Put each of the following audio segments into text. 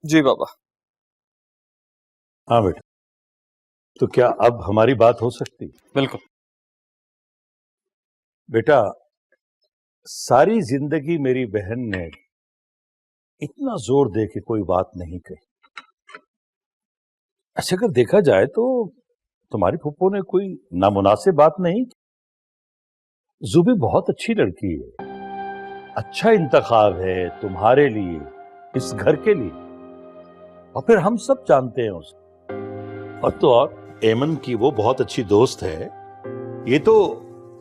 जी बाबा। हाँ बेटा, तो क्या अब हमारी बात हो सकती? बिल्कुल। बेटा, सारी जिंदगी मेरी बहन ने इतना जोर दे के कोई बात नहीं कही। अच्छा, अगर देखा जाए तो तुम्हारी फूफो ने कोई नामुनासिब बात नहीं की। जुबी बहुत अच्छी लड़की है, अच्छा इंतखाब है तुम्हारे लिए, इस घर के लिए, और फिर हम सब जानते हैं उसे। और तो और एमन की वो बहुत अच्छी दोस्त है, ये तो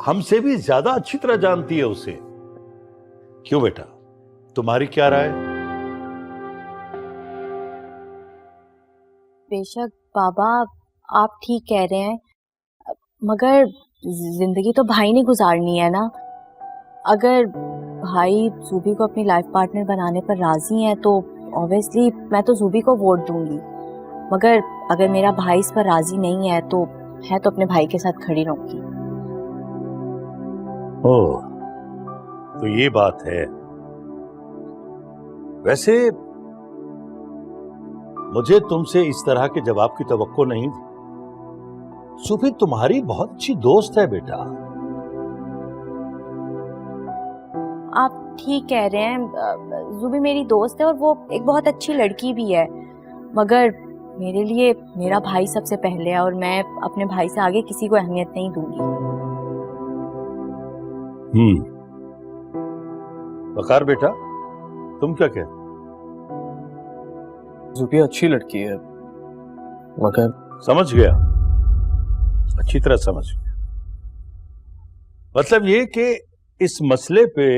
हमसे भी ज्यादा अच्छी तरह जानती है उसे। क्यों बेटा, तुम्हारी क्या राय? बेशक बाबा, आप ठीक कह रहे हैं, मगर जिंदगी तो भाई ने गुजारनी है ना। अगर भाई जूबी को अपनी लाइफ पार्टनर बनाने पर राजी हैं तो ऑब्वियसली मैं तो जूबी को वोट दूंगी। मगर अगर मेरा भाई इस पर राजी नहीं है तो मैं तो अपने भाई के साथ खड़ी रहूंगी। ओह, तो ये बात है। वैसे मुझे तुमसे इस तरह के जवाब की तवक्को नहीं थी। सुफी तुम्हारी बहुत अच्छी दोस्त है बेटा। आप ठीक कह रहे हैं, जूबी मेरी दोस्त है और वो एक बहुत अच्छी लड़की भी है, मगर मेरे लिए मेरा भाई सबसे पहले है और मैं अपने भाई से आगे किसी को अहमियत नहीं दूंगी। वकार बेटा, तुम क्या कहते? जुबी अच्छी लड़की है, मगर समझ गया, अच्छी तरह समझ गया। मतलब ये कि इस मसले पे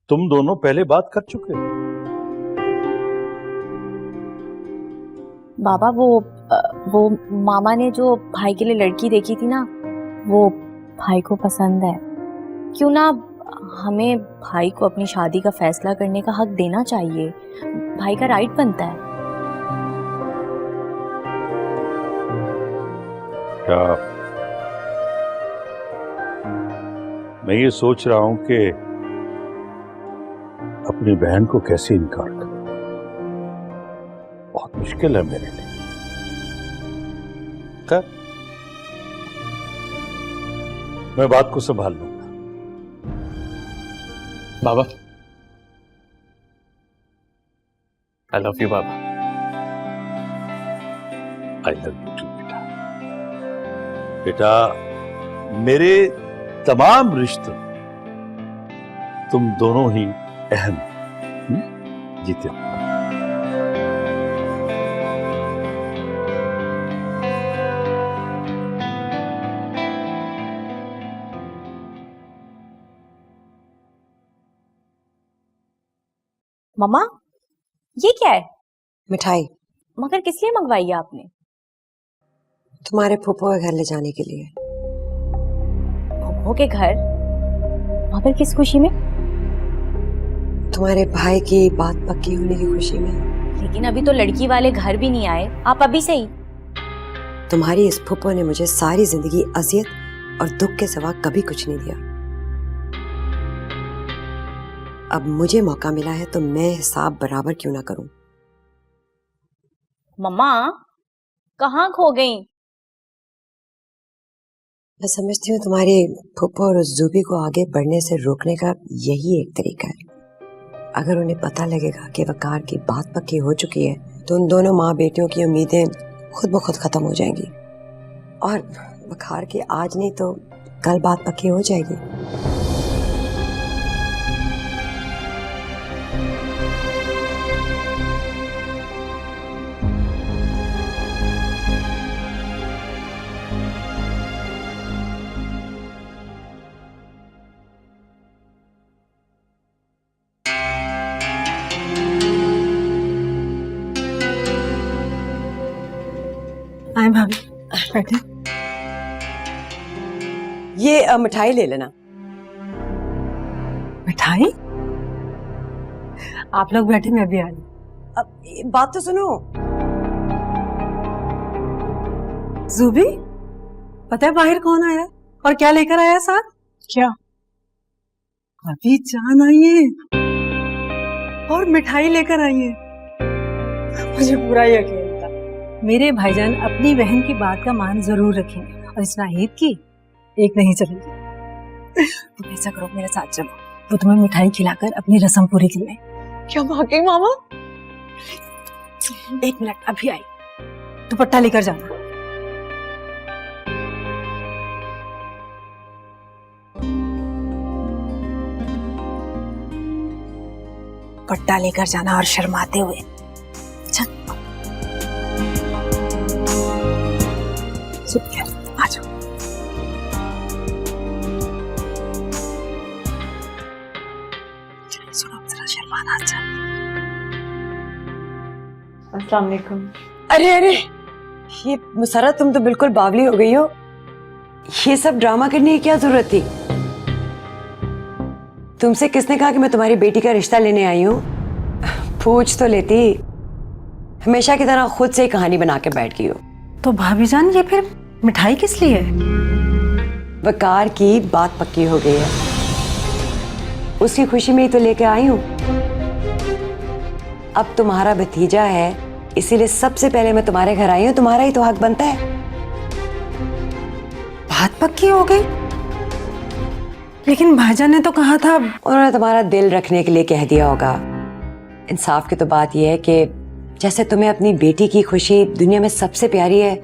तुम दोनों पहले बात कर चुके हो। बाबा, वो मामा ने जो भाई के लिए लड़की देखी थी ना, वो भाई को पसंद है। क्यों ना हमें भाई को अपनी शादी का फैसला करने का हक देना चाहिए, भाई का राइट बनता है। क्या मैं ये सोच रहा हूं कि अपनी बहन को कैसे इनकार करूं? बहुत मुश्किल है मेरे लिए। खैर, मैं बात को संभाल लूंगा। बाबा, आई लव यू बाबा। आई लव यू टू बेटा। बेटा, मेरे तमाम रिश्ते तुम दोनों ही अहम जीते हो। मम्मा, ये क्या है? मिठाई। मगर किस लिए मंगवाई है आपने? तुम्हारे फूफो के घर ले जाने के लिए। फूफो के घर? मगर किस खुशी में? तुम्हारे भाई की बात पक्की होने की खुशी में। लेकिन अभी तो लड़की वाले घर भी नहीं आए, आप अभी से ही। तुम्हारी इस फूफो ने मुझे सारी जिंदगी अजियत और दुख के सिवा कभी कुछ नहीं दिया। अब मुझे मौका मिला है तो मैं हिसाब बराबर क्यों ना करूं। मम्मा, कहाँ खो गई? मैं समझती हूँ तुम्हारी फूफो और उस जूबी को आगे बढ़ने से रोकने का यही एक तरीका है। अगर उन्हें पता लगेगा कि वकार की बात पक्की हो चुकी है तो उन दोनों माँ बेटियों की उम्मीदें खुद ब खुद खत्म हो जाएंगी और वकार की आज नहीं तो कल बात पक्की हो जाएगी। आए भाभी, बैठे। ये मिठाई ले लेना। मिठाई? आप लोग बैठे, मैं भी आ रही। अब बात तो सुनो। जूबी, पता है बाहर कौन आया और क्या लेकर आया साथ? क्या? अभी जान आई है और मिठाई लेकर आई है। मुझे पूरा यकीन था। मेरे भाईजान अपनी बहन की बात का मान जरूर रखेंगे, और इस नाहिद की एक नहीं चलेगी। तुम ऐसा करो, मेरे साथ चलो, वो तुम्हें मिठाई खिलाकर अपनी रस्म पूरी कर ले। क्या भागी मामा? एक मिनट, अभी आई। दुपट्टा लेकर जाना। दुपट्टा लेकर जाना और शर्माते हुए। चल आ जाओ। सुनो, जरा शर्माना। अच्छा, अस्सलाम वालेकुम। अरे अरे, ये मुसर्रत, तुम तो बिल्कुल बावली हो गई हो। ये सब ड्रामा करने की क्या जरूरत थी? तुमसे किसने कहा कि मैं तुम्हारी बेटी का रिश्ता लेने आई हूँ? पूछ तो लेती। हमेशा की तरह खुद से ही कहानी बना के बैठ गई हो। तो भाभी जान, ये फिर मिठाई किस लिए है? वकार की बात पक्की हो गई है, उसकी खुशी में ही तो लेके आई हूँ। अब तुम्हारा भतीजा है, इसीलिए सबसे पहले मैं तुम्हारे घर आई हूँ। तुम्हारा ही तो हक बनता है। बात पक्की हो गई? लेकिन भाईजान ने तो कहा था। उन्होंने तुम्हारा दिल रखने के लिए कह दिया होगा। इंसाफ की तो बात यह है कि जैसे तुम्हें अपनी बेटी की खुशी दुनिया में सबसे प्यारी है,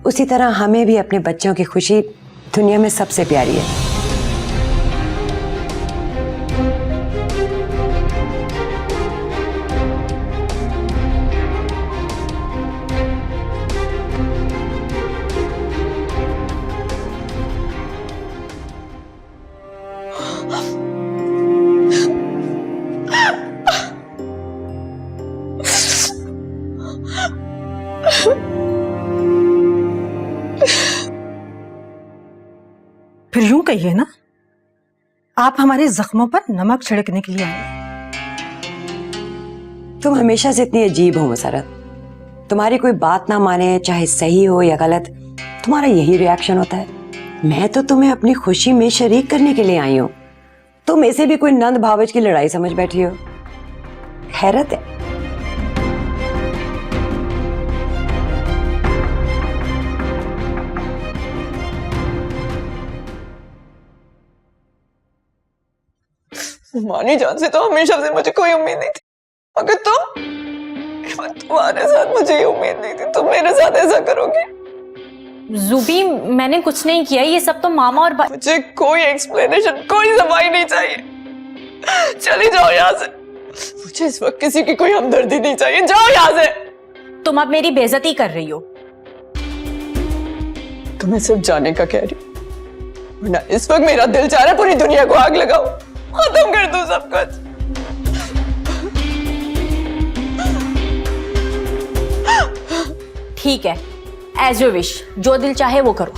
उसी तरह हमें भी अपने बच्चों की खुशी दुनिया में सबसे प्यारी है। फिर यूं कहिए ना, आप हमारे जख्मों पर नमक छिड़कने के लिए आए। तुम हमेशा से इतनी अजीब हो मुसर्रत। तुम्हारी कोई बात ना माने, चाहे सही हो या गलत, तुम्हारा यही रिएक्शन होता है। मैं तो तुम्हें अपनी खुशी में शरीक करने के लिए आई हूं, तुम इसे भी कोई नंद भावज की लड़ाई समझ बैठी हो। हैरत है। मानी जान से तो हमेशा से मुझे कोई उम्मीद नहीं थी, मगर तुम्हारे साथ मुझे ये उम्मीद नहीं थी तुम मेरे साथ ऐसा करोगे। जूबी, मैंने कुछ नहीं किया, ये सब तो मामा और मुझे कोई एक्सप्लेनेशन, कोई सफाई नहीं चाहिए। चली जाओ यहाँ से। मुझे इस वक्त किसी की कोई हमदर्दी नहीं चाहिए। जाओ यहाँ से। तुम अब मेरी बेइज्जती कर रही हो। तुम्हें सिर्फ जाने का कह रही हूँ, वरना इस वक्त मेरा दिल चाह रहा है पूरी दुनिया को आग लगाओ, खत्म कर दो सब कुछ। ठीक है, एज यू विश, जो दिल चाहे वो करो।